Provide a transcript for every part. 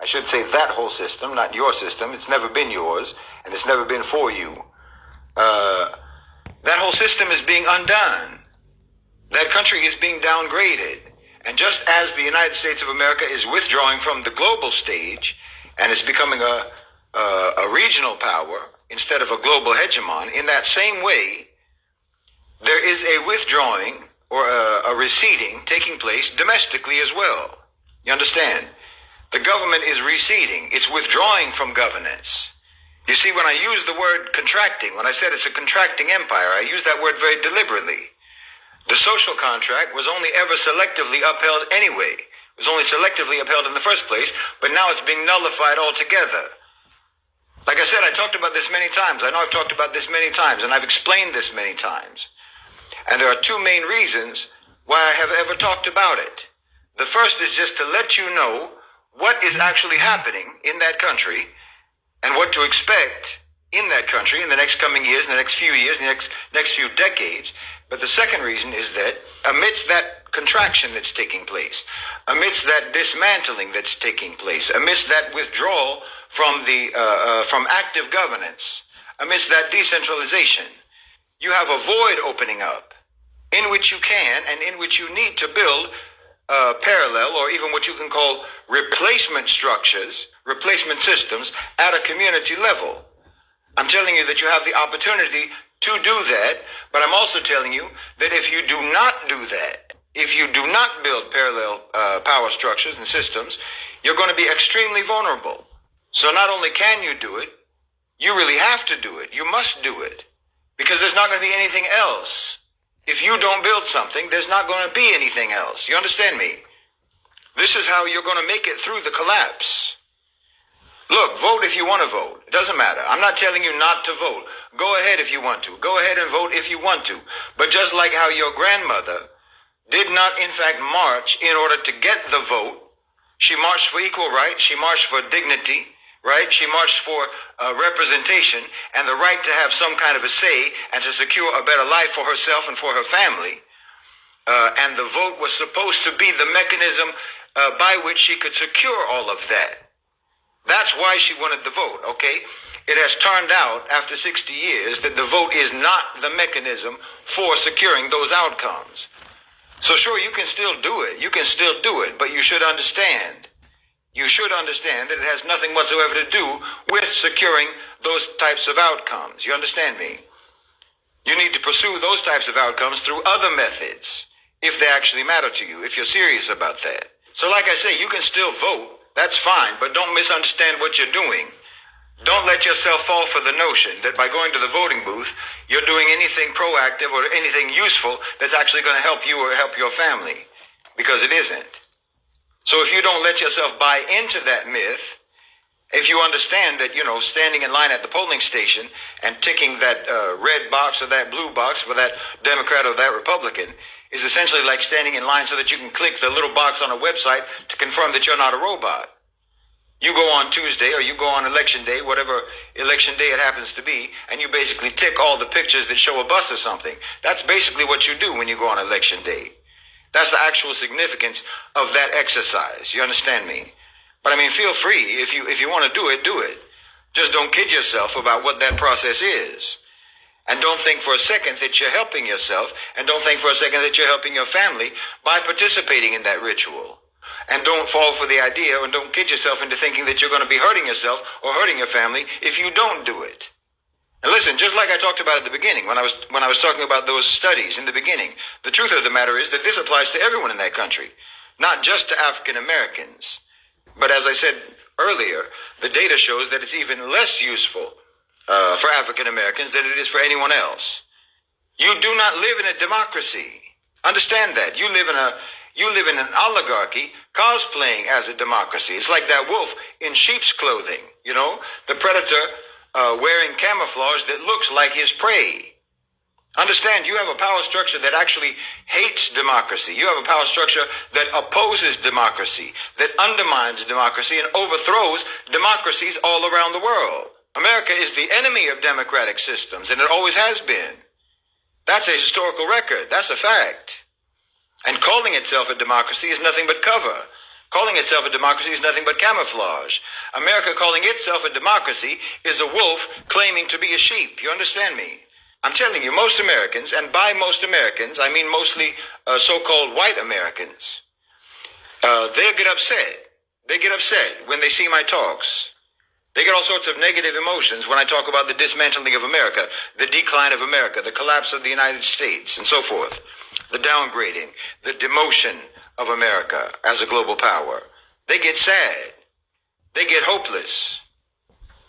I should say that whole system, not your system. It's never been yours, and it's never been for you. That whole system is being undone. That country is being downgraded. And just as the United States of America is withdrawing from the global stage and is becoming a regional power instead of a global hegemon, in that same way, there is a withdrawing or a receding taking place domestically as well. You understand? The government is receding. It's withdrawing from governance. You see, when I use the word contracting, when I said it's a contracting empire, I use that word very deliberately. The social contract was only ever selectively upheld anyway. It was only selectively upheld in the first place, but now it's being nullified altogether. Like I said, I talked about this many times. I know I've talked about this many times, and I've explained this many times. And there are two main reasons why I have ever talked about it. The first is just to let you know what is actually happening in that country and what to expect in that country in the next coming years, in the next few years, in the next few decades. But the second reason is that amidst that contraction that's taking place, amidst that dismantling that's taking place, amidst that withdrawal from from active governance, amidst that decentralization, you have a void opening up in which you can and in which you need to build parallel or even what you can call replacement structures, replacement systems at a community level. I'm telling you that you have the opportunity to do that, but I'm also telling you that if you do not do that, if you do not build parallel power structures and systems, you're going to be extremely vulnerable. So not only can you do it, you really have to do it. You must do it, because there's not going to be anything else. If you don't build something, there's not going to be anything else. You understand me? This is how you're going to make it through the collapse. Look, vote if you want to vote. It doesn't matter. I'm not telling you not to vote. Go ahead if you want to. Go ahead and vote if you want to. But just like how your grandmother did not, in fact, march in order to get the vote, she marched for equal rights, she marched for dignity, right? She marched for representation and the right to have some kind of a say and to secure a better life for herself and for her family. And the vote was supposed to be the mechanism by which she could secure all of that. That's why she wanted the vote, okay? It has turned out after 60 years that the vote is not the mechanism for securing those outcomes. So sure, you can still do it. You can still do it, but you should understand. You should understand that it has nothing whatsoever to do with securing those types of outcomes. You understand me? You need to pursue those types of outcomes through other methods, if they actually matter to you, if you're serious about that. So like I say, you can still vote. That's fine, but don't misunderstand what you're doing. Don't let yourself fall for the notion that by going to the voting booth, you're doing anything proactive or anything useful that's actually going to help you or help your family, because it isn't. So if you don't let yourself buy into that myth, if you understand that, you know, standing in line at the polling station and ticking that red box or that blue box for that Democrat or that Republican is essentially like standing in line so that you can click the little box on a website to confirm that you're not a robot. You go on Tuesday or you go on election day, whatever election day it happens to be, and you basically tick all the pictures that show a bus or something. That's basically what you do when you go on election day. That's the actual significance of that exercise. You understand me? But I mean, feel free. If you want to do it, do it. Just don't kid yourself about what that process is. And don't think for a second that you're helping yourself, and don't think for a second that you're helping your family by participating in that ritual. And don't fall for the idea, and don't kid yourself into thinking that you're going to be hurting yourself or hurting your family if you don't do it. And listen, just like I talked about at the beginning, when I was talking about those studies in the beginning, the truth of the matter is that this applies to everyone in that country, not just to African Americans. But as I said earlier, the data shows that it's even less useful for African Americans than it is for anyone else. You do not live in a democracy. Understand that. You live in an oligarchy cosplaying as a democracy. It's like that wolf in sheep's clothing, you know, the predator wearing camouflage that looks like his prey. Understand, you have a power structure that actually hates democracy. You have a power structure that opposes democracy, that undermines democracy and overthrows democracies all around the world. America is the enemy of democratic systems, and it always has been. That's a historical record. That's a fact. And calling itself a democracy is nothing but cover. Calling itself a democracy is nothing but camouflage. America calling itself a democracy is a wolf claiming to be a sheep. You understand me? I'm telling you, most Americans, and by most Americans, I mean mostly so-called white Americans, they get upset. They get upset when they see my talks. They get all sorts of negative emotions when I talk about the dismantling of America, the decline of America, the collapse of the United States, and so forth, the downgrading, the demotion of America as a global power. They get sad. They get hopeless.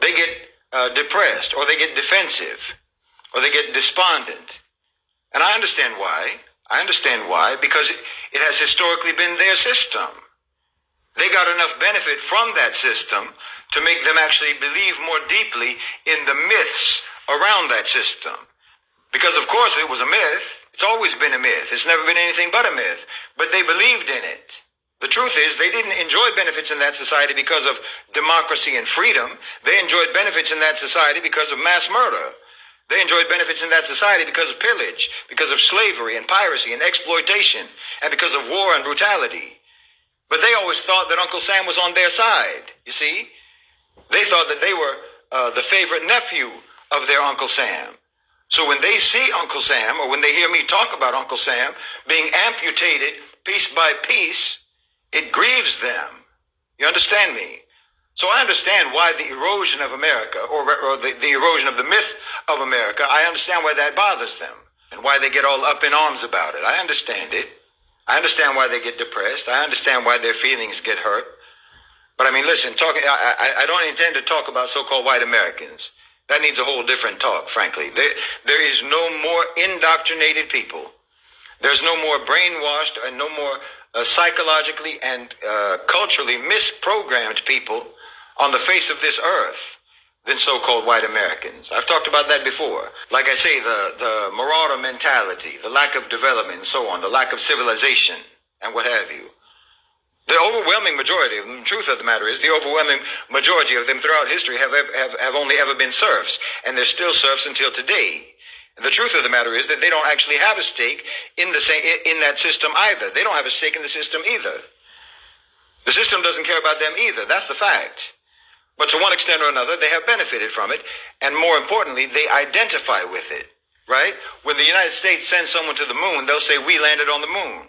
They get depressed, or they get defensive, or they get despondent. And I understand why. I understand why, because it has historically been their system. They got enough benefit from that system to make them actually believe more deeply in the myths around that system. Because of course it was a myth. It's always been a myth. It's never been anything but a myth. But they believed in it. The truth is they didn't enjoy benefits in that society because of democracy and freedom. They enjoyed benefits in that society because of mass murder. They enjoyed benefits in that society because of pillage, because of slavery and piracy and exploitation, and because of war and brutality. But they always thought that Uncle Sam was on their side, you see? They thought that they were the favorite nephew of their Uncle Sam. So when they see Uncle Sam, or when they hear me talk about Uncle Sam being amputated piece by piece, it grieves them. You understand me? So I understand why the erosion of America, or the erosion of the myth of America, I understand why that bothers them, and why they get all up in arms about it. I understand it. I understand why they get depressed. I understand why their feelings get hurt. But I mean, listen, I don't intend to talk about so-called white Americans. That needs a whole different talk, frankly. There is no more indoctrinated people. There's no more brainwashed and no more psychologically and culturally misprogrammed people on the face of this earth than so-called white Americans. I've talked about that before. Like I say, the marauder mentality, the lack of development and so on, the lack of civilization and what have you. The overwhelming majority of them, the truth of the matter is, the overwhelming majority of them throughout history have only ever been serfs, and they're still serfs until today. And the truth of the matter is that they don't actually have a stake in that system either. They don't have a stake in the system either. The system doesn't care about them either. That's the fact. But to one extent or another, they have benefited from it, and more importantly, they identify with it, right? When the United States sends someone to the moon, they'll say, we landed on the moon.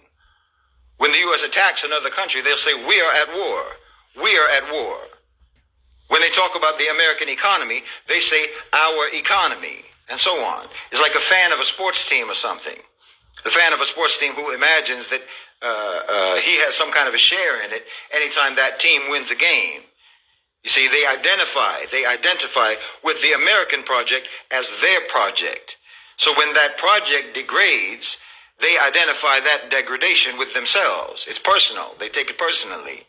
When the U.S. attacks another country, they'll say, we are at war. We are at war. When they talk about the American economy, they say, our economy, and so on. It's like a fan of a sports team or something. The fan of a sports team who imagines that he has some kind of a share in it anytime that team wins a game. You see, they identify with the American project as their project. So when that project degrades, they identify that degradation with themselves. It's personal. They take it personally.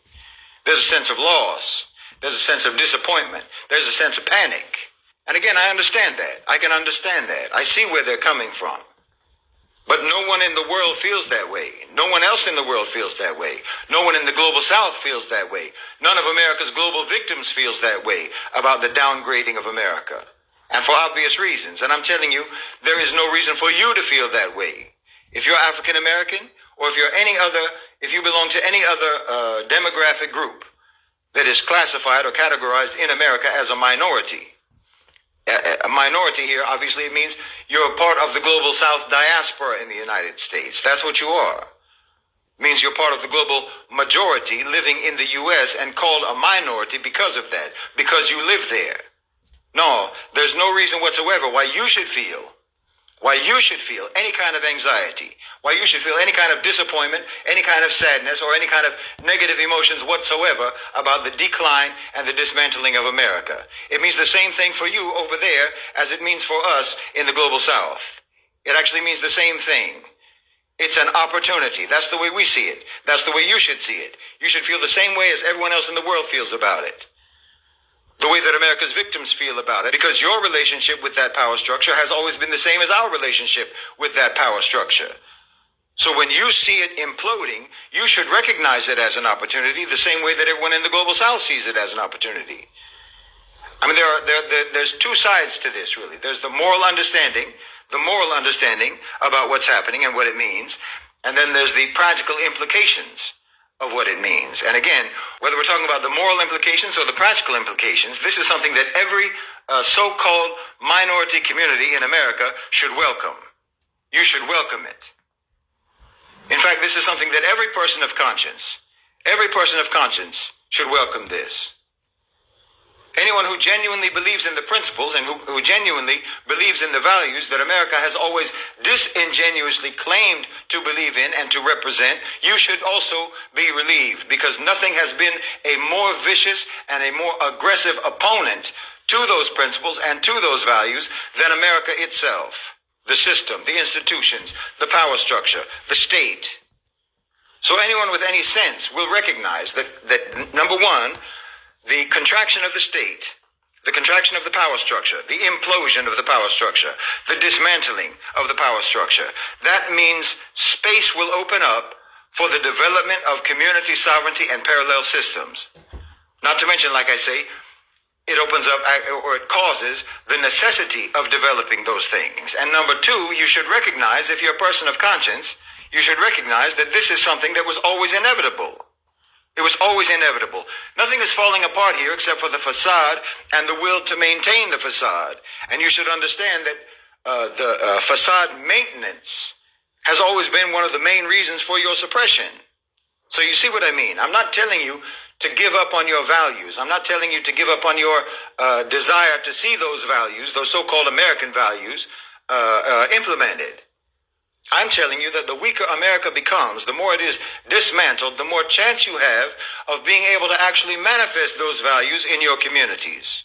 There's a sense of loss. There's a sense of disappointment. There's a sense of panic. And again, I understand that. I can understand that. I see where they're coming from. But no one in the world feels that way. No one else in the world feels that way. No one in the global south feels that way. None of America's global victims feels that way about the downgrading of America. And for obvious reasons. And I'm telling you, there is no reason for you to feel that way. If you're African American, or if you belong to any other demographic group that is classified or categorized in America as a minority. A minority here, obviously, it means you're a part of the global South diaspora in the United States. That's what you are. It means you're part of the global majority living in the U.S. and called a minority because of that, because you live there. No, there's no reason whatsoever why you should feel any kind of anxiety, why you should feel any kind of disappointment, any kind of sadness, or any kind of negative emotions whatsoever about the decline and the dismantling of America. It means the same thing for you over there as it means for us in the global south. It actually means the same thing. It's an opportunity. That's the way we see it. That's the way you should see it. You should feel the same way as everyone else in the world feels about it. The way that America's victims feel about it, because your relationship with that power structure has always been the same as our relationship with that power structure. So when you see it imploding, you should recognize it as an opportunity the same way that everyone in the global south sees it as an opportunity. I mean, there's two sides to this, really. There's the moral understanding about what's happening and what it means, and then there's the practical implications of what it means. And again, whether we're talking about the moral implications or the practical implications, this is something that every so-called minority community in America should welcome. You should welcome it. In fact, this is something that every person of conscience should welcome this. Anyone who genuinely believes in the principles and who genuinely believes in the values that America has always disingenuously claimed to believe in and to represent, you should also be relieved, because nothing has been a more vicious and a more aggressive opponent to those principles and to those values than America itself. The system, the institutions, the power structure, the state. So anyone with any sense will recognize that number one, the contraction of the state, the contraction of the power structure, the implosion of the power structure, the dismantling of the power structure, that means space will open up for the development of community sovereignty and parallel systems. Not to mention, like I say, it opens up, or it causes, the necessity of developing those things. And number two, you should recognize, if you're a person of conscience, you should recognize that this is something that was always inevitable. It was always inevitable. Nothing is falling apart here except for the facade and the will to maintain the facade. And you should understand that the facade maintenance has always been one of the main reasons for your suppression. So you see what I mean? I'm not telling you to give up on your values. I'm not telling you to give up on your desire to see those values, those so-called American values, implemented. I'm telling you that the weaker America becomes, the more it is dismantled, the more chance you have of being able to actually manifest those values in your communities.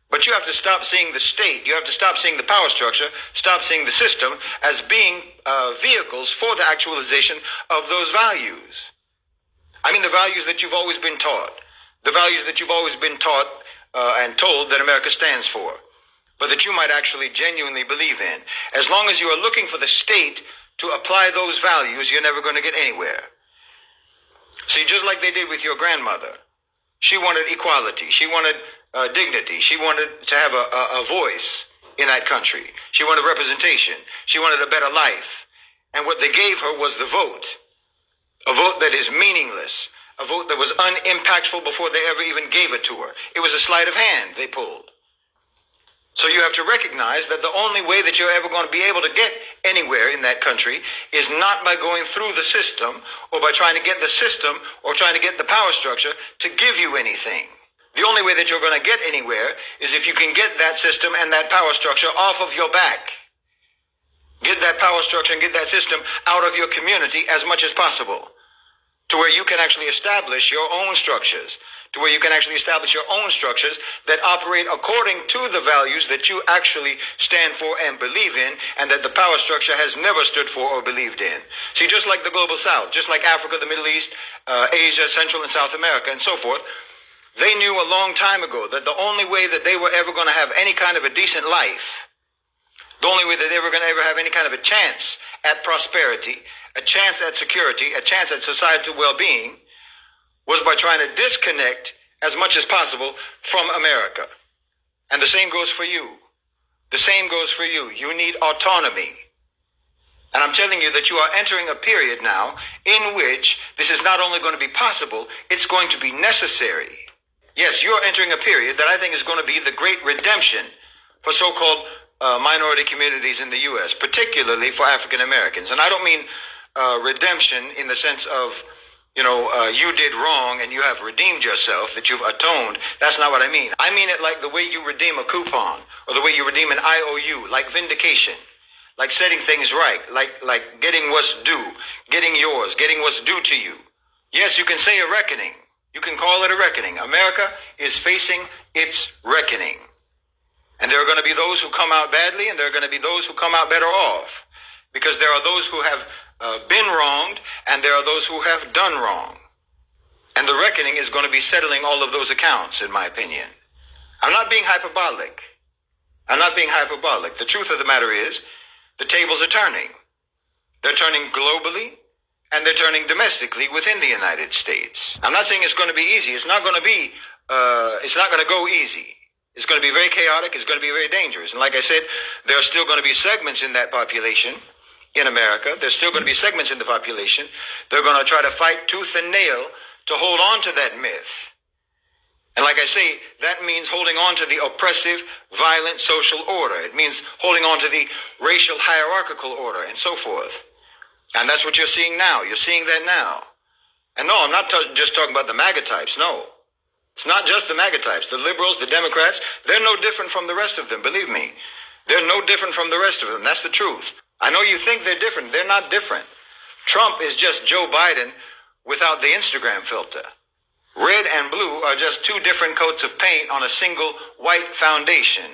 But you have to stop seeing the state, you have to stop seeing the power structure, stop seeing the system as being vehicles for the actualization of those values. I mean the values that you've always been taught, the values that you've always been taught and told that America stands for, but that you might actually genuinely believe in. As long as you are looking for the state to apply those values, you're never going to get anywhere. See, just like they did with your grandmother, she wanted equality, she wanted dignity, she wanted to have a voice in that country, she wanted representation, she wanted a better life. And what they gave her was the vote, a vote that is meaningless, a vote that was unimpactful before they ever even gave it to her. It was a sleight of hand they pulled. So you have to recognize that the only way that you're ever going to be able to get anywhere in that country is not by going through the system or by trying to get the system or trying to get the power structure to give you anything. The only way that you're going to get anywhere is if you can get that system and that power structure off of your back. Get that power structure and get that system out of your community as much as possible, to where you can actually establish your own structures, to where you can actually establish your own structures that operate according to the values that you actually stand for and believe in, and that the power structure has never stood for or believed in. See, just like the global south, just like Africa, the Middle East, Asia, Central and South America, and so forth, they knew a long time ago that the only way that they were ever going to have any kind of a decent life, the only way that they were going to ever have any kind of a chance at prosperity, a chance at security, a chance at societal well-being, was by trying to disconnect as much as possible from America. And the same goes for you. The same goes for you. You need autonomy. And I'm telling you that you are entering a period now in which this is not only going to be possible, it's going to be necessary. Yes, you're entering a period that I think is going to be the great redemption for so-called minority communities in the U.S., particularly for African Americans. And I don't mean redemption in the sense of, you did wrong and you have redeemed yourself, that you've atoned. That's not what I mean. I mean it like the way you redeem a coupon or the way you redeem an IOU, like vindication, like setting things right, like getting what's due, getting yours, getting what's due to you. Yes, you can say a reckoning. You can call it a reckoning. America is facing its reckoning. And there are going to be those who come out badly, and there are going to be those who come out better off, because there are those who have been wronged, and there are those who have done wrong. And the reckoning is going to be settling all of those accounts, in my opinion. I'm not being hyperbolic. The truth of the matter is, the tables are turning. They're turning globally, and they're turning domestically within the United States. I'm not saying it's going to be easy. It's not going to go easy. It's going to be very chaotic. It's going to be very dangerous. And like I said, there are still going to be segments in that population, in America. There's still going to be segments in the population. They're going to try to fight tooth and nail to hold on to that myth. And like I say, that means holding on to the oppressive, violent social order. It means holding on to the racial hierarchical order and so forth. And that's what you're seeing now. You're seeing that now. And no, I'm not just talking about the MAGA types. No, it's not just the MAGA types. The liberals, the Democrats, they're no different from the rest of them. Believe me, they're no different from the rest of them. That's the truth. I know you think they're different. They're not different. Trump is just Joe Biden without the Instagram filter. Red and blue are just two different coats of paint on a single white foundation.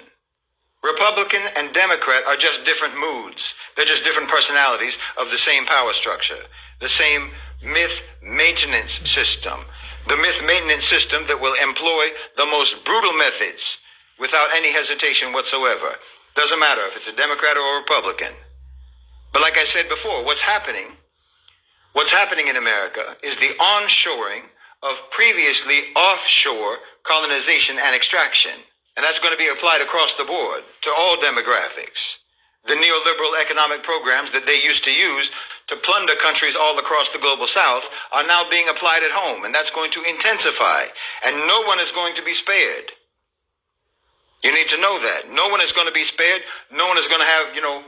Republican and Democrat are just different moods. They're just different personalities of the same power structure, the same myth maintenance system, the myth maintenance system that will employ the most brutal methods without any hesitation whatsoever. Doesn't matter if it's a Democrat or a Republican. But like I said before, what's happening in America is the onshoring of previously offshore colonization and extraction. And that's going to be applied across the board to all demographics. The neoliberal economic programs that they used to use to plunder countries all across the global south are now being applied at home, and that's going to intensify, and no one is going to be spared. You need to know that. No one is going to be spared. No one is going to have,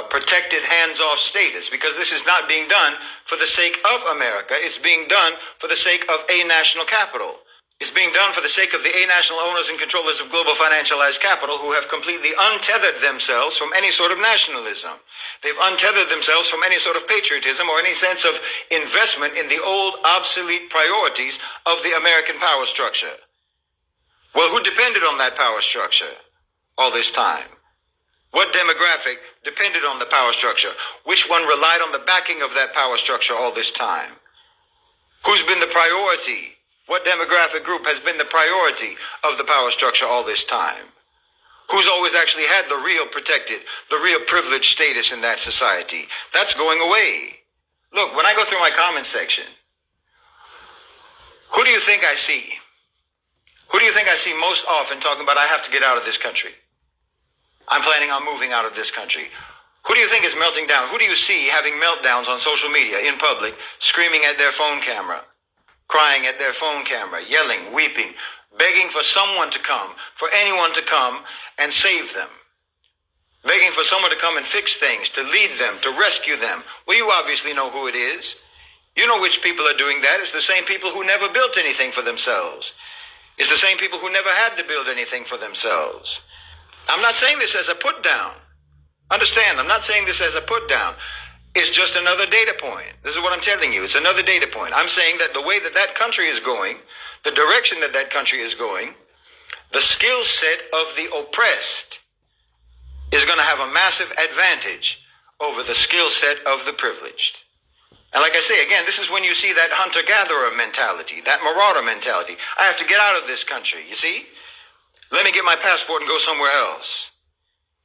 protected hands-off status, because this is not being done for the sake of America. It's being done for the sake of a national capital. It's being done for the sake of the national owners and controllers of global financialized capital who have completely untethered themselves from any sort of nationalism. They've untethered themselves from any sort of patriotism or any sense of investment in the old obsolete priorities of the American power structure. Well, who depended on that power structure all this time? What demographic depended on the power structure? Which one relied on the backing of that power structure all this time? Who's been the priority? What demographic group has been the priority of the power structure all this time? Who's always actually had the real protected, the real privileged status in that society? That's going away. Look, when I go through my comment section, who do you think I see? Who do you think I see most often talking about, I have to get out of this country? I'm planning on moving out of this country. Who do you think is melting down? Who do you see having meltdowns on social media, in public, screaming at their phone camera, crying at their phone camera, yelling, weeping, begging for someone to come, for anyone to come and save them, begging for someone to come and fix things, to lead them, to rescue them? Well, you obviously know who it is. You know which people are doing that. It's the same people who never built anything for themselves. It's the same people who never had to build anything for themselves. I'm not saying this as a put down. Understand, I'm not saying this as a put down. It's just another data point. This is what I'm telling you. It's another data point. I'm saying that the way that that country is going, the direction that that country is going, the skill set of the oppressed is going to have a massive advantage over the skill set of the privileged. And like I say, again, this is when you see that hunter-gatherer mentality, that marauder mentality. I have to get out of this country, you see? Let me get my passport and go somewhere else.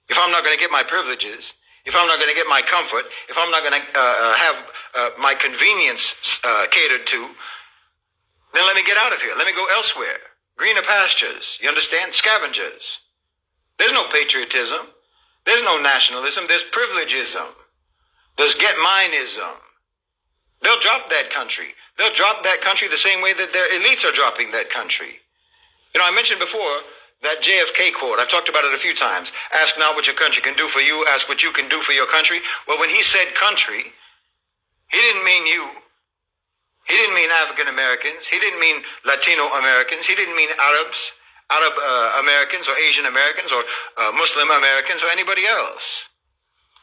If I'm not going to get my privileges, if I'm not going to get my comfort, if I'm not going to have my convenience catered to, then let me get out of here. Let me go elsewhere. Greener pastures, you understand? Scavengers. There's no patriotism. There's no nationalism. There's privilegism. There's get-mineism. They'll drop that country. They'll drop that country the same way that their elites are dropping that country. I mentioned before that JFK quote. I've talked about it a few times. Ask not what your country can do for you, ask what you can do for your country. Well, when he said country, he didn't mean you. He didn't mean African Americans. He didn't mean Latino Americans. He didn't mean Arab Americans or Asian Americans or Muslim Americans or anybody else.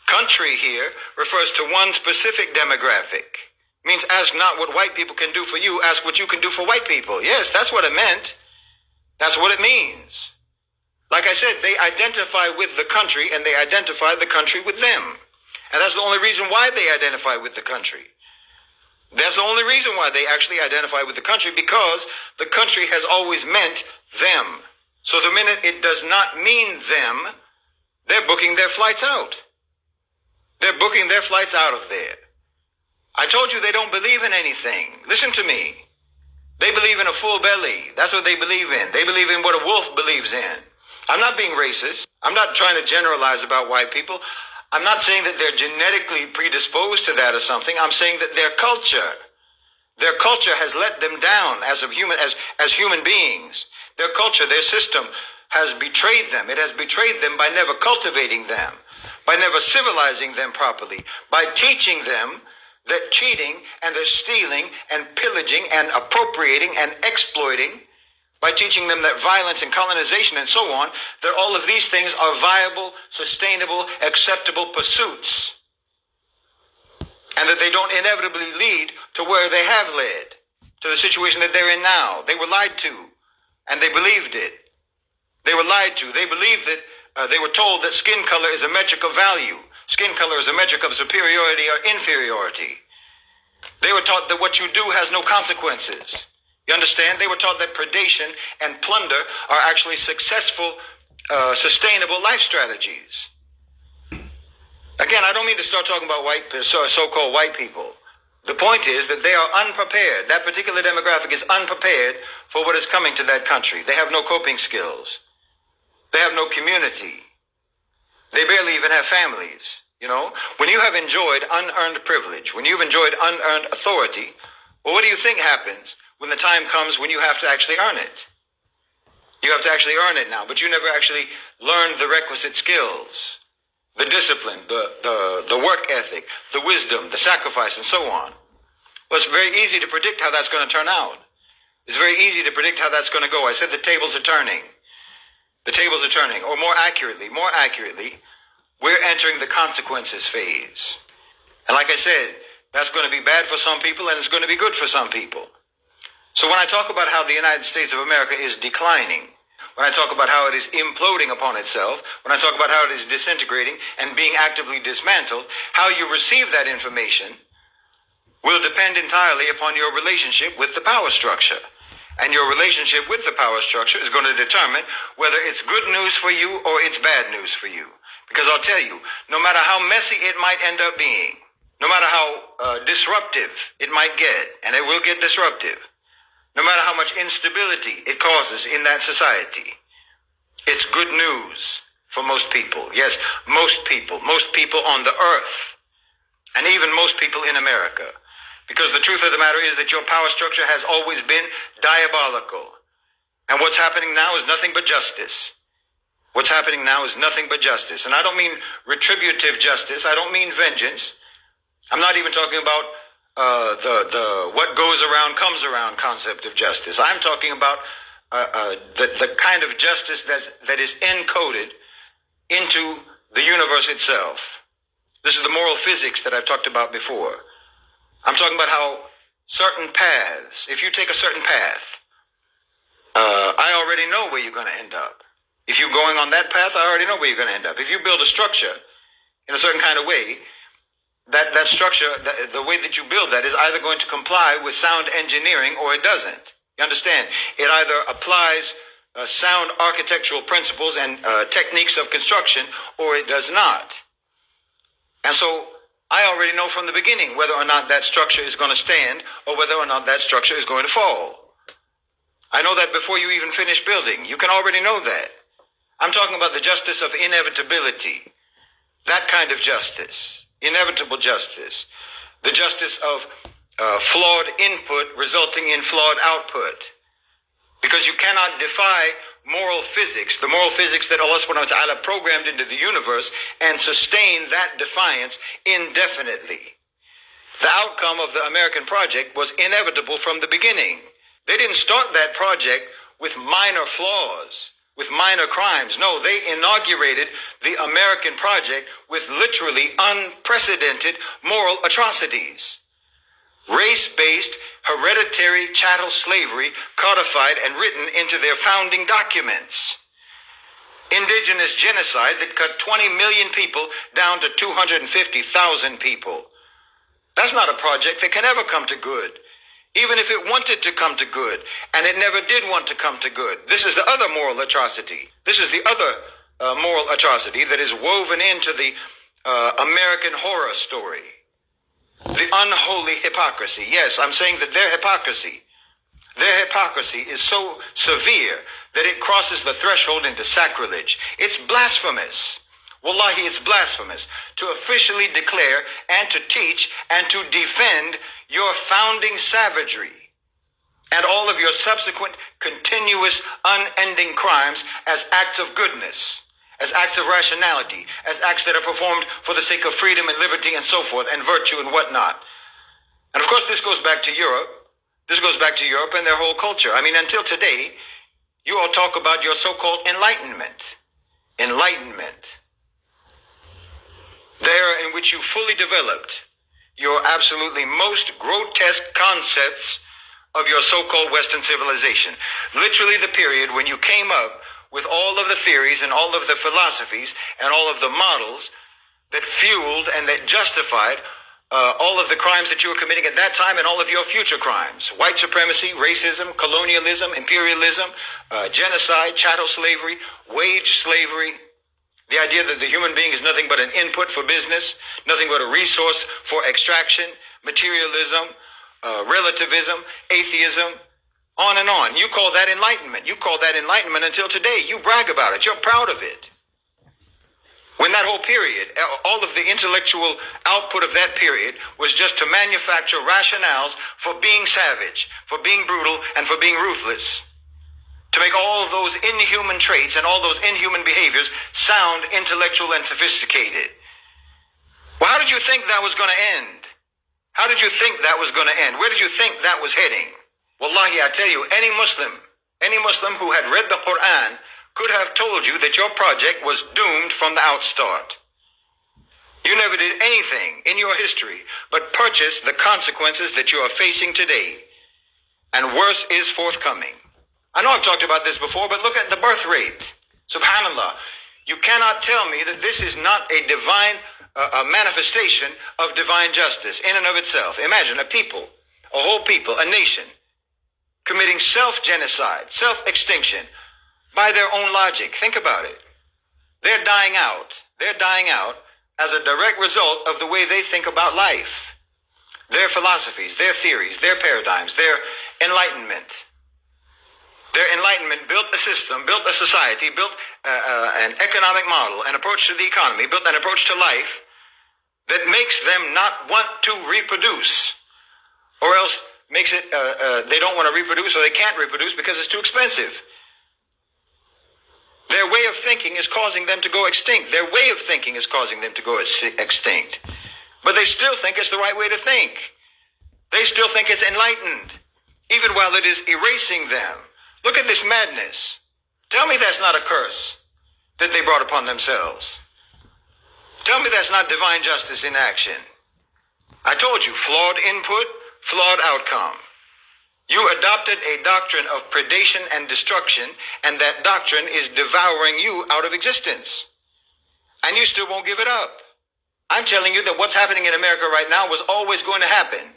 Country here refers to one specific demographic. It means ask not what white people can do for you, ask what you can do for white people. Yes, that's what it meant. That's what it means. Like I said, they identify with the country and they identify the country with them. And that's the only reason why they identify with the country. That's the only reason why they actually identify with the country, because the country has always meant them. So the minute it does not mean them, they're booking their flights out. They're booking their flights out of there. I told you they don't believe in anything. Listen to me. They believe in a full belly. That's what they believe in. They believe in what a wolf believes in. I'm not being racist. I'm not trying to generalize about white people. I'm not saying that they're genetically predisposed to that or something. I'm saying that their culture has let them down as human beings. Their culture, their system has betrayed them. It has betrayed them by never cultivating them, by never civilizing them properly, by teaching them that cheating and the stealing and pillaging and appropriating and exploiting, by teaching them that violence and colonization and so on, that all of these things are viable, sustainable, acceptable pursuits, and that they don't inevitably lead to where they have led, to the situation that they're in now. They were lied to, and they believed it. They were lied to. They believed that they were told that skin color is a metric of value. Skin color is a metric of superiority or inferiority. They were taught that what you do has no consequences. You understand? They were taught that predation and plunder are actually successful, sustainable life strategies. Again, I don't mean to start talking about so-called white people. The point is that they are unprepared. That particular demographic is unprepared for what is coming to that country. They have no coping skills. They have no community. They barely even have families. You know, when you have enjoyed unearned privilege, when you've enjoyed unearned authority, well, what do you think happens when the time comes when you have to actually earn it? You have to actually earn it now, but you never actually learned the requisite skills, the discipline, the work ethic, the wisdom, the sacrifice, and so on. Well, it's very easy to predict how that's going to turn out. It's very easy to predict how that's going to go. I said the tables are turning. The tables are turning, or more accurately, we're entering the consequences phase. And like I said, that's going to be bad for some people and it's going to be good for some people. So when I talk about how the United States of America is declining, when I talk about how it is imploding upon itself, when I talk about how it is disintegrating and being actively dismantled, how you receive that information will depend entirely upon your relationship with the power structure. And your relationship with the power structure is going to determine whether it's good news for you or it's bad news for you. Because I'll tell you, no matter how messy it might end up being, no matter how disruptive it might get, and it will get disruptive, no matter how much instability it causes in that society, it's good news for most people. Yes, most people on the earth, and even most people in America. Because the truth of the matter is that your power structure has always been diabolical. And what's happening now is nothing but justice. What's happening now is nothing but justice. And I don't mean retributive justice. I don't mean vengeance. I'm not even talking about the what goes around comes around concept of justice. I'm talking about the kind of justice that is encoded into the universe itself. This is the moral physics that I've talked about before. I'm talking about how certain paths, if you take a certain path, I already know where you're going to end up. If you're going on that path, I already know where you're going to end up. If you build a structure in a certain kind of way, that structure, the way that you build that is either going to comply with sound engineering or it doesn't. You understand? It either applies sound architectural principles and techniques of construction or it does not. And so I already know from the beginning whether or not that structure is going to stand or whether or not that structure is going to fall. I know that before you even finish building. You can already know that. I'm talking about the justice of inevitability. That kind of justice. Inevitable justice. The justice of flawed input resulting in flawed output. Because you cannot defy moral physics, the moral physics that Allah subhanahu wa ta'ala programmed into the universe, and sustain that defiance indefinitely. The outcome of the American project was inevitable from the beginning. They didn't start that project with minor flaws, with minor crimes. No, they inaugurated the American project with literally unprecedented moral atrocities. Race-based, hereditary chattel slavery codified and written into their founding documents. Indigenous genocide that cut 20 million people down to 250,000 people. That's not a project that can ever come to good, even if it wanted to come to good, and it never did want to come to good. This is the other moral atrocity. This is the other moral atrocity that is woven into the American horror story. The unholy hypocrisy. Yes, I'm saying that their hypocrisy is so severe that it crosses the threshold into sacrilege. It's blasphemous. Wallahi, it's blasphemous to officially declare and to teach and to defend your founding savagery and all of your subsequent continuous unending crimes as acts of goodness, as acts of rationality, as acts that are performed for the sake of freedom and liberty and so forth and virtue and whatnot. And of course, this goes back to Europe. This goes back to Europe and their whole culture. I mean, until today, you all talk about your so-called enlightenment. Enlightenment. The era in which you fully developed your absolutely most grotesque concepts of your so-called Western civilization. Literally the period when you came up with all of the theories and all of the philosophies and all of the models that fueled and that justified all of the crimes that you were committing at that time and all of your future crimes. White supremacy, racism, colonialism, imperialism, genocide, chattel slavery, wage slavery. The idea that the human being is nothing but an input for business, nothing but a resource for extraction, materialism, relativism, atheism, on and on. You call that enlightenment. You call that enlightenment until today. You brag about it. You're proud of it. When that whole period, all of the intellectual output of that period was just to manufacture rationales for being savage, for being brutal, and for being ruthless. To make all of those inhuman traits and all those inhuman behaviors sound intellectual and sophisticated. Well, how did you think that was going to end? How did you think that was going to end? Where did you think that was heading? Wallahi, I tell you, any Muslim who had read the Quran could have told you that your project was doomed from the outstart. You never did anything in your history but purchase the consequences that you are facing today. And worse is forthcoming. I know I've talked about this before, but look at the birth rate. Subhanallah. You cannot tell me that this is not a divine a manifestation of divine justice in and of itself. Imagine a people, a whole people, a nation, committing self-genocide, self-extinction by their own logic. Think about it. They're dying out. They're dying out as a direct result of the way they think about life. Their philosophies, their theories, their paradigms, their enlightenment. Their enlightenment built a system, built a society, built an economic model, an approach to the economy, built an approach to life that makes them not want to reproduce, or else makes it, they don't want to reproduce or they can't reproduce because it's too expensive. Their way of thinking is causing them to go extinct. Their way of thinking is causing them to go extinct. But they still think it's the right way to think. They still think it's enlightened, even while it is erasing them. Look at this madness. Tell me that's not a curse that they brought upon themselves. Tell me that's not divine justice in action. I told you, flawed input, flawed outcome. You adopted a doctrine of predation and destruction, and that doctrine is devouring you out of existence. And you still won't give it up. I'm telling you that what's happening in America right now was always going to happen.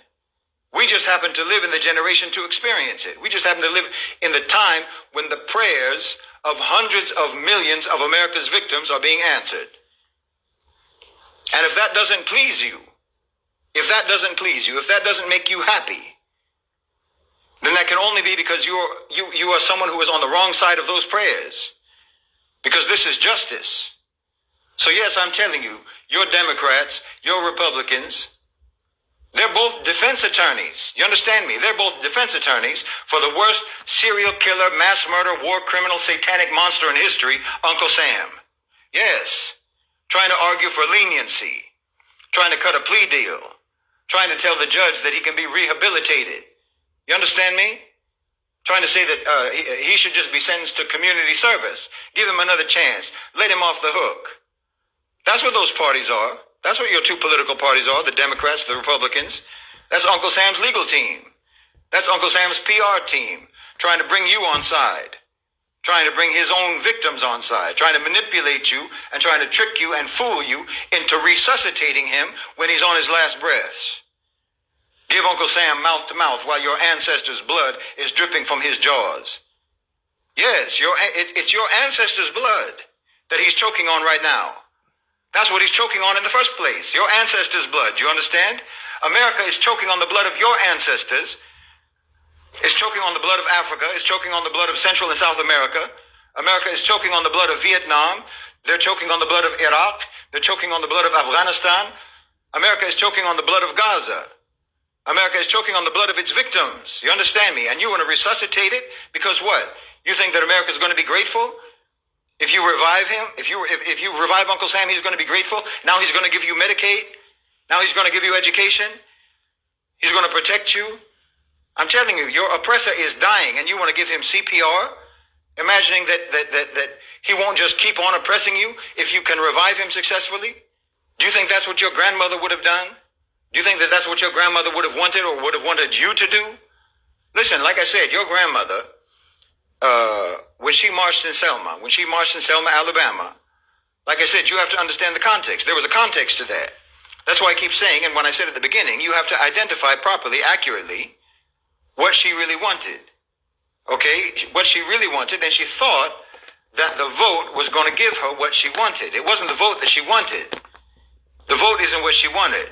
We just happen to live in the generation to experience it. We just happen to live in the time when the prayers of hundreds of millions of America's victims are being answered. And if that doesn't please you, if that doesn't make you happy, then that can only be because you are someone who is on the wrong side of those prayers. Because this is justice. So yes, I'm telling you, your Democrats, your Republicans, they're both defense attorneys. You understand me? They're both defense attorneys for the worst serial killer, mass murder, war criminal, satanic monster in history, Uncle Sam. Yes. Trying to argue for leniency. Trying to cut a plea deal. Trying to tell the judge that he can be rehabilitated. You understand me? Trying to say that he should just be sentenced to community service. Give him another chance. Let him off the hook. That's what those parties are. That's what your two political parties are, the Democrats, the Republicans. That's Uncle Sam's legal team. That's Uncle Sam's PR team, trying to bring you on side, trying to bring his own victims on side, trying to manipulate you and trying to trick you and fool you into resuscitating him when he's on his last breaths. Give Uncle Sam mouth to mouth while your ancestors' blood is dripping from his jaws. Yes, it's your ancestors' blood that he's choking on right now. That's what he's choking on in the first place. Your ancestors' blood. Do you understand? America is choking on the blood of your ancestors. It's choking on the blood of Africa. It's choking on the blood of Central and South America. America is choking on the blood of Vietnam, They're choking on the blood of Iraq. They're choking on the blood of Afghanistan. America is choking on the blood of Gaza. America is choking on the blood of its victims. You understand me? And you want to resuscitate it because what? You think that America is going to be grateful? If you revive him, if you revive Uncle Sam, he's going to be grateful. Now he's going to give you Medicaid. Now he's going to give you education. He's going to protect you. I'm telling you, your oppressor is dying and you want to give him CPR, imagining that he won't just keep on oppressing you if you can revive him successfully. Do you think that's what your grandmother would have done? Do you think that that's what your grandmother would have wanted or would have wanted you to do? Listen, like I said, your grandmother, when she marched in Selma, Alabama, like I said, you have to understand the context. There was a context to that. That's why I keep saying, and when I said at the beginning, you have to identify properly, accurately, what she really wanted. Okay? What she really wanted, and she thought that the vote was going to give her what she wanted. It wasn't the vote that she wanted. The vote isn't what she wanted,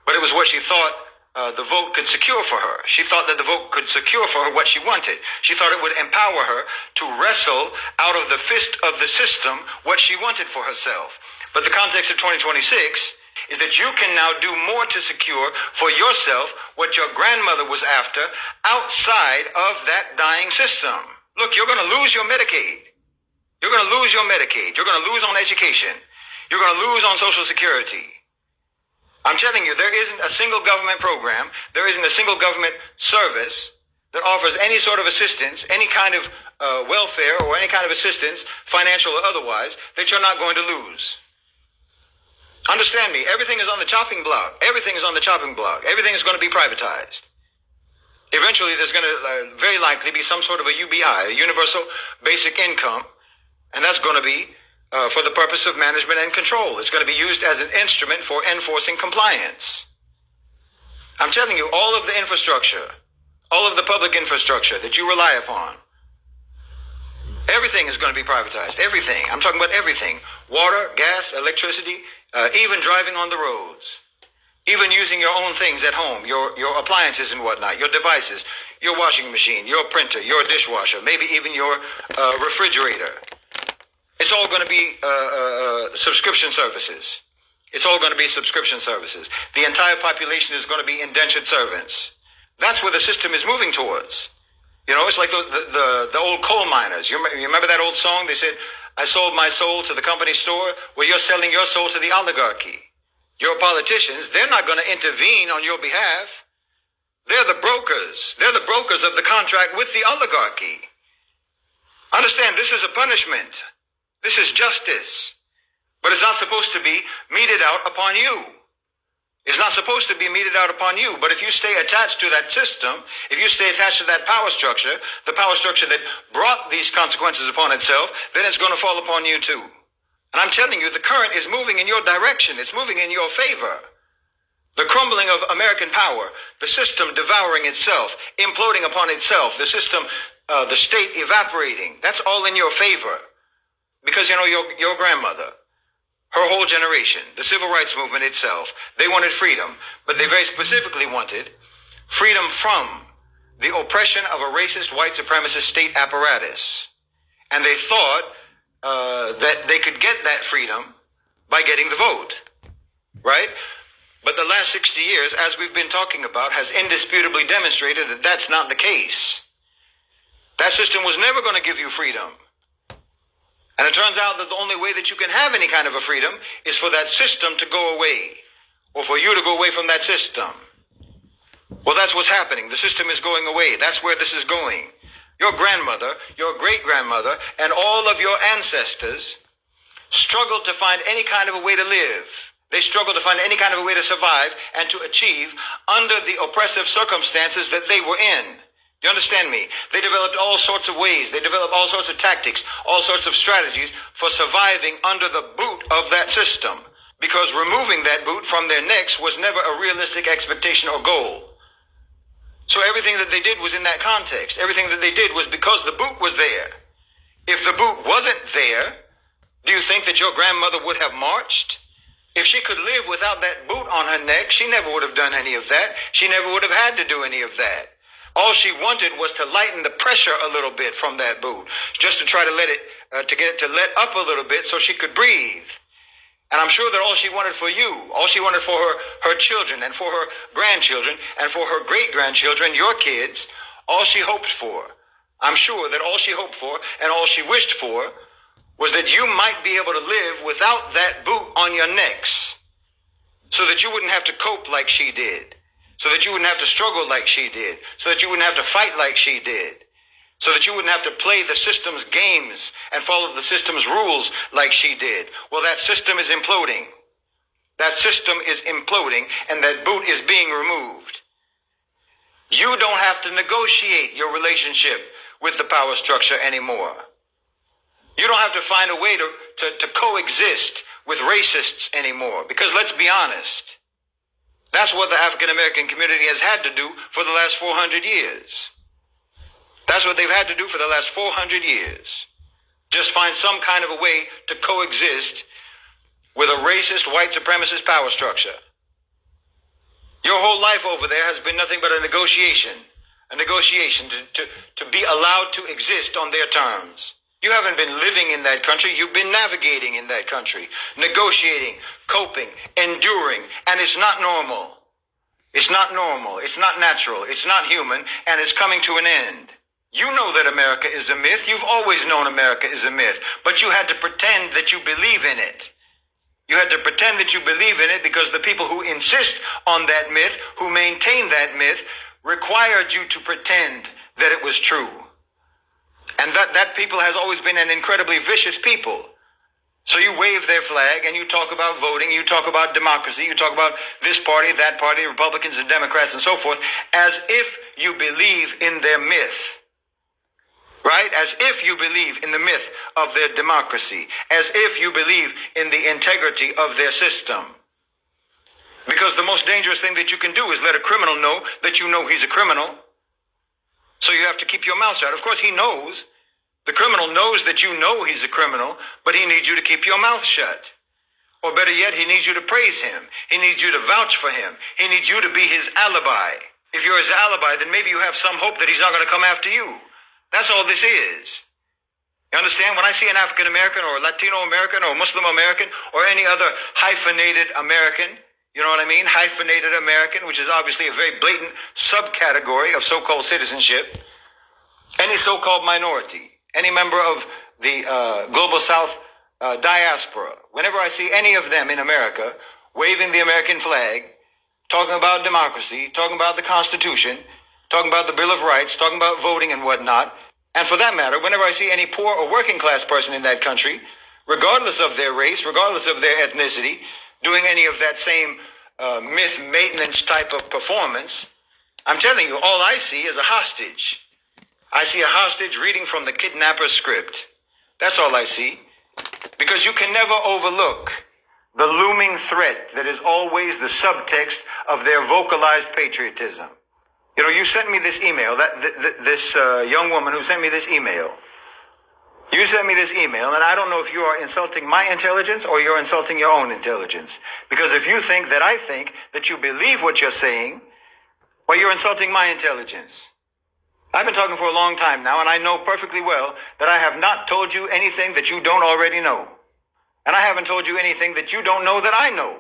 but it was what she thought the vote could secure for her. She thought that the vote could secure for her what she wanted. She thought it would empower her to wrestle out of the fist of the system what she wanted for herself. But the context of 2026 is that you can now do more to secure for yourself what your grandmother was after outside of that dying system. Look, you're going to lose your Medicaid. You're going to lose your Medicaid. You're going to lose on education. You're going to lose on Social Security. I'm telling you, there isn't a single government program, there isn't a single government service that offers any sort of assistance, any kind of welfare or any kind of assistance, financial or otherwise, that you're not going to lose. Understand me, everything is on the chopping block. Everything is on the chopping block. Everything is going to be privatized. Eventually, there's going to very likely be some sort of a UBI, a universal basic income, and that's going to be for the purpose of management and control. It's going to be used as an instrument for enforcing compliance. I'm telling you, all of the infrastructure, all of the public infrastructure that you rely upon, everything is going to be privatized. Everything. I'm talking about everything. Water, gas, electricity, even driving on the roads, even using your own things at home, your appliances and whatnot, your devices, your washing machine, your printer, your dishwasher, maybe even your refrigerator. It's all going to be subscription services. It's all going to be subscription services. The entire population is going to be indentured servants. That's where the system is moving towards. You know, it's like the old coal miners. You remember that old song? They said, I sold my soul to the company store. Well, you're selling your soul to the oligarchy. Your politicians, they're not going to intervene on your behalf. They're the brokers. They're the brokers of the contract with the oligarchy. Understand, this is a punishment. This is justice. But it's not supposed to be meted out upon you. It's not supposed to be meted out upon you. But if you stay attached to that system, if you stay attached to that power structure, the power structure that brought these consequences upon itself, then it's going to fall upon you too. And I'm telling you, the current is moving in your direction. It's moving in your favor. The crumbling of American power, the system devouring itself, imploding upon itself, the system, the state evaporating, that's all in your favor. Because, you know, your grandmother, her whole generation, the civil rights movement itself, they wanted freedom, but they very specifically wanted freedom from the oppression of a racist white supremacist state apparatus. And they thought that they could get that freedom by getting the vote, right? But the last 60 years, as we've been talking about, has indisputably demonstrated that that's not the case. That system was never going to give you freedom. And it turns out that the only way that you can have any kind of a freedom is for that system to go away, or for you to go away from that system. Well, that's what's happening. The system is going away. That's where this is going. Your grandmother, your great-grandmother, and all of your ancestors struggled to find any kind of a way to live. They struggled to find any kind of a way to survive and to achieve under the oppressive circumstances that they were in. Do you understand me? They developed all sorts of ways. They developed all sorts of tactics, all sorts of strategies for surviving under the boot of that system. Because removing that boot from their necks was never a realistic expectation or goal. So everything that they did was in that context. Everything that they did was because the boot was there. If the boot wasn't there, do you think that your grandmother would have marched? If she could live without that boot on her neck, she never would have done any of that. She never would have had to do any of that. All she wanted was to lighten the pressure a little bit from that boot, just to try to let it to get it to let up a little bit so she could breathe. And I'm sure that all she wanted for you, all she wanted for her children and for her grandchildren and for her great-grandchildren, your kids, all she hoped for, I'm sure that all she hoped for and all she wished for was that you might be able to live without that boot on your necks, so that you wouldn't have to cope like she did, so that you wouldn't have to struggle like she did, so that you wouldn't have to fight like she did, so that you wouldn't have to play the system's games and follow the system's rules like she did. Well, that system is imploding. That system is imploding, and that boot is being removed. You don't have to negotiate your relationship with the power structure anymore. You don't have to find a way to coexist with racists anymore, because let's be honest, that's what the African American community has had to do for the last 400 years. That's what they've had to do for the last 400 years. Just find some kind of a way to coexist with a racist, white supremacist power structure. Your whole life over there has been nothing but a negotiation to be allowed to exist on their terms. You haven't been living in that country. You've been navigating in that country, negotiating, coping, enduring, and it's not normal. It's not normal. It's not natural. It's not human, and it's coming to an end. You know that America is a myth. You've always known America is a myth, but you had to pretend that you believe in it. You had to pretend that you believe in it because the people who insist on that myth, who maintain that myth, required you to pretend that it was true. And that people has always been an incredibly vicious people. So you wave their flag and you talk about voting, you talk about democracy, you talk about this party, that party, Republicans and Democrats and so forth, as if you believe in their myth. Right? As if you believe in the myth of their democracy, as if you believe in the integrity of their system. Because the most dangerous thing that you can do is let a criminal know that you know he's a criminal. So you have to keep your mouth shut. Of course, he knows. The criminal knows that you know he's a criminal, but he needs you to keep your mouth shut. Or better yet, he needs you to praise him. He needs you to vouch for him. He needs you to be his alibi. If you're his alibi, then maybe you have some hope that he's not going to come after you. That's all this is. You understand? When I see an African American or Latino American or Muslim American or any other hyphenated American, you know what I mean? Hyphenated American, which is obviously a very blatant subcategory of so-called citizenship. Any so-called minority, any member of the Global South diaspora, whenever I see any of them in America waving the American flag, talking about democracy, talking about the Constitution, talking about the Bill of Rights, talking about voting and whatnot, and for that matter, whenever I see any poor or working class person in that country, regardless of their race, regardless of their ethnicity, doing any of that same myth maintenance type of performance, I'm telling you, all I see is a hostage. I see a hostage reading from the kidnapper's script. That's all I see. Because you can never overlook the looming threat that is always the subtext of their vocalized patriotism. You know, you sent me this email, this young woman who sent me this email. You sent me this email, and I don't know if you are insulting my intelligence or you're insulting your own intelligence. Because if you think that I think that you believe what you're saying, well, you're insulting my intelligence. I've been talking for a long time now, and I know perfectly well that I have not told you anything that you don't already know. And I haven't told you anything that you don't know that I know.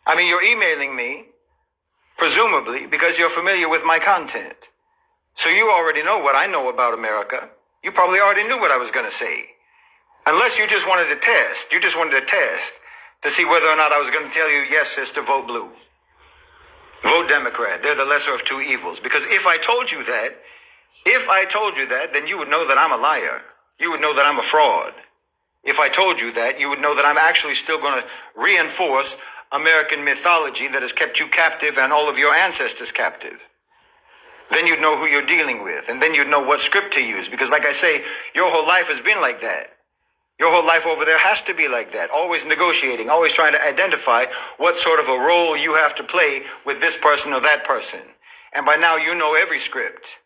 I mean, you're emailing me, presumably, because you're familiar with my content. So you already know what I know about America. You probably already knew what I was going to say. Unless you just wanted to test. You just wanted to test to see whether or not I was going to tell you, yes, sister, vote blue. Vote Democrat. They're the lesser of two evils. Because if I told you that, then you would know that I'm a liar. You would know that I'm a fraud. If I told you that, you would know that I'm actually still going to reinforce American mythology that has kept you captive and all of your ancestors captive. Then you'd know who you're dealing with, and then you'd know what script to use. Because like I say, your whole life has been like that. Your whole life over there has to be like that. Always negotiating, always trying to identify what sort of a role you have to play with this person or that person. And by now you know every script.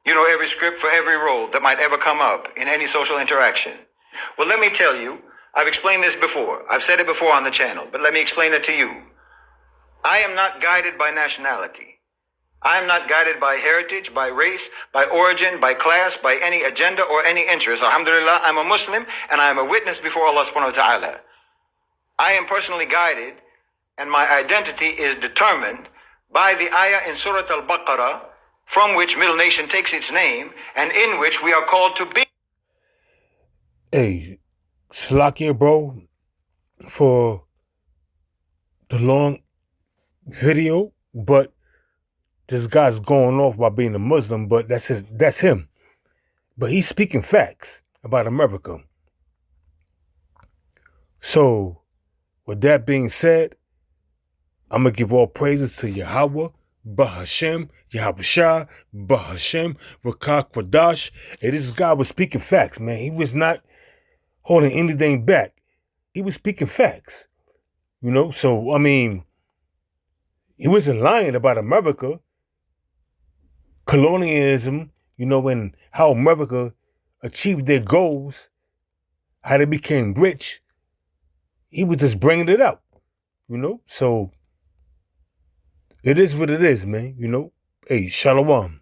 You know every script for every role that might ever come up in any social interaction. Well, let me tell you, I've explained this before. I've said it before on the channel, but let me explain it to you. I am not guided by nationality. I am not guided by heritage, by race, by origin, by class, by any agenda or any interest. Alhamdulillah, I'm a Muslim and I am a witness before Allah subhanahu wa ta'ala. I am personally guided and my identity is determined by the ayah in Surah Al-Baqarah, from which Middle Nation takes its name and in which we are called to be. Hey, Salakia, bro, for the long video, but this guy's going off by being a Muslim, but that's him. But he's speaking facts about America. So, with that being said, I'm going to give all praises to Yahweh, Bahashem, Yahushua, Bahashem, Rakak Kwadash. And this guy was speaking facts, man. He was not holding anything back. He was speaking facts. You know, so, I mean, he wasn't lying about America, colonialism, you know, and how America achieved their goals, how they became rich. He was just bringing it out, you know. So it is what it is, man, you know. Hey, Shalom.